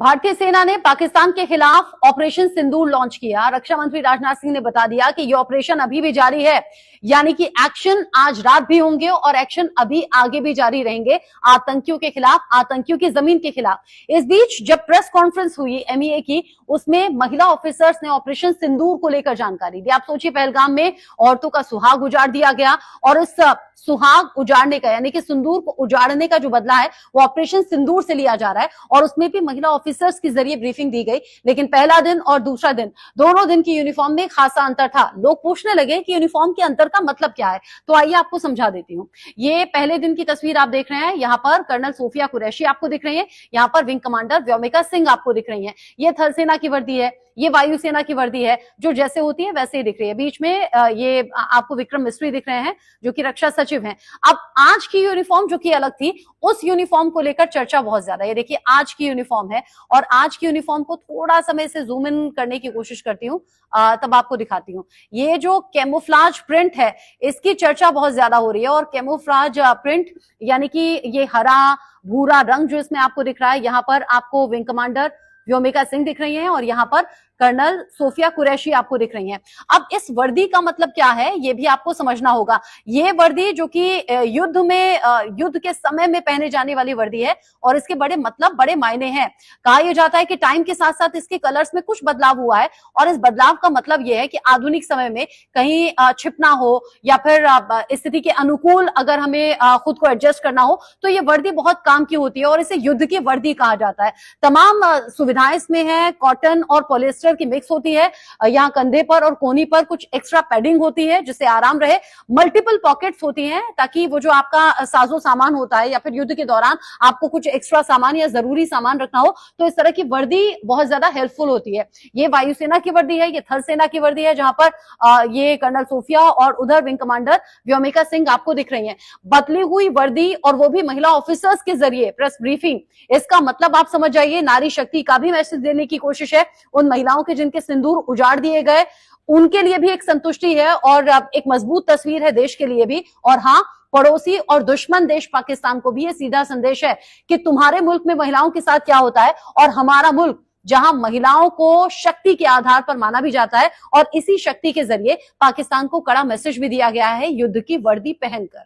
भारतीय सेना ने पाकिस्तान के खिलाफ ऑपरेशन सिंदूर लॉन्च किया। रक्षा मंत्री राजनाथ सिंह ने बता दिया कि यह ऑपरेशन अभी भी जारी है, यानी कि एक्शन आज रात भी होंगे और एक्शन अभी आगे भी जारी रहेंगे आतंकियों के खिलाफ, आतंकियों की जमीन के खिलाफ। इस बीच जब प्रेस कॉन्फ्रेंस हुई एमईए की, उसमें महिला ऑफिसर्स ने ऑपरेशन सिंदूर को लेकर जानकारी दी। आप सोचिए, पहलगाम में औरतों का सुहाग उजाड़ दिया गया और इस सुहाग उजाड़ने का, यानी कि सिंदूर को उजाड़ने का जो बदला है वो ऑपरेशन सिंदूर से लिया जा रहा है और उसमें भी महिला ऑफिसर्स के जरिए ब्रीफिंग दी गई। लेकिन पहला दिन और दूसरा दिन, दोनों दिन की यूनिफॉर्म में खासा अंतर था। लोग पूछने लगे कि यूनिफॉर्म के अंतर का मतलब क्या है, तो आइए आपको समझा देती हूँ। ये पहले दिन की तस्वीर आप देख रहे हैं। यहाँ पर कर्नल सोफिया कुरैशी आपको दिख रही है, यहाँ पर विंग कमांडर व्योमिका सिंह आपको दिख रही है। ये थल सेना की वर्दी है, ये वायुसेना की वर्दी है, जो जैसे होती है वैसे ही दिख रही है। बीच में ये आपको विक्रम मिस्त्री दिख रहे हैं जो कि रक्षा सचिव हैं। अब आज की यूनिफॉर्म जो कि अलग थी, उस यूनिफॉर्म को लेकर चर्चा बहुत ज्यादा है। ये देखिए आज की यूनिफॉर्म है और आज की यूनिफॉर्म को थोड़ा समय से जूम इन करने की कोशिश करती हूँ, तब आपको दिखाती हूँ। ये जो कैमोफ्लाज प्रिंट है, इसकी चर्चा बहुत ज्यादा हो रही है और कैमोफ्लाज प्रिंट यानी कि ये हरा भूरा रंग जो इसमें आपको दिख रहा है, यहाँ पर आपको विंग कमांडर व्योमिका सिंह दिख रही हैं और यहाँ पर कर्नल सोफिया कुरैशी आपको दिख रही हैं। अब इस वर्दी का मतलब क्या है, ये भी आपको समझना होगा। ये वर्दी जो कि युद्ध के समय में पहने जाने वाली वर्दी है और इसके बड़े मतलब, बड़े मायने हैं। कहा यह जाता है कि टाइम के साथ साथ इसके कलर्स में कुछ बदलाव हुआ है और इस बदलाव का मतलब यह है कि आधुनिक समय में कहीं छिपना हो या फिर स्थिति के अनुकूल अगर हमें खुद को एडजस्ट करना हो तो ये वर्दी बहुत काम की होती है और इसे युद्ध की वर्दी कहा जाता है। तमाम सुविधाएं इसमें है, कॉटन और पॉलिस्टर की मिक्स होती है। यहाँ कंधे पर और कोहनी पर कुछ एक्स्ट्रा पैडिंग होती है जिससे आराम रहे। मल्टीपल पॉकेट्स होती हैं ताकि वो जो आपका साजो सामान होता है या फिर युद्ध के दौरान आपको कुछ एक्स्ट्रा सामान या जरूरी सामान रखना हो तो इस तरह की वर्दी बहुत ज्यादा हेल्पफुल होती है। ये वायुसेना की वर्दी है, ये थल सेना की वर्दी है, जहां पर ये कर्नल सोफिया और उधर विंग कमांडर व्योमिका सिंह आपको दिख रही है। बदली हुई वर्दी और वो भी महिला ऑफिसर्स के जरिए प्रेस ब्रीफिंग, इसका मतलब आप समझ जाइए नारी शक्ति का भी मैसेज देने की कोशिश है उन महिलाओं के जिनके सिंदूर उजाड़ दिए गए, उनके लिए भी एक संतुष्टि है और एक मजबूत तस्वीर है देश के लिए भी। और हाँ, पड़ोसी और दुश्मन देश पाकिस्तान को भी ये सीधा संदेश है कि तुम्हारे मुल्क में महिलाओं के साथ क्या होता है और हमारा मुल्क जहां महिलाओं को शक्ति के आधार पर माना भी जाता है और इसी शक्ति के जरिए पाकिस्तान को कड़ा मैसेज भी दिया गया है युद्ध की वर्दी पहनकर।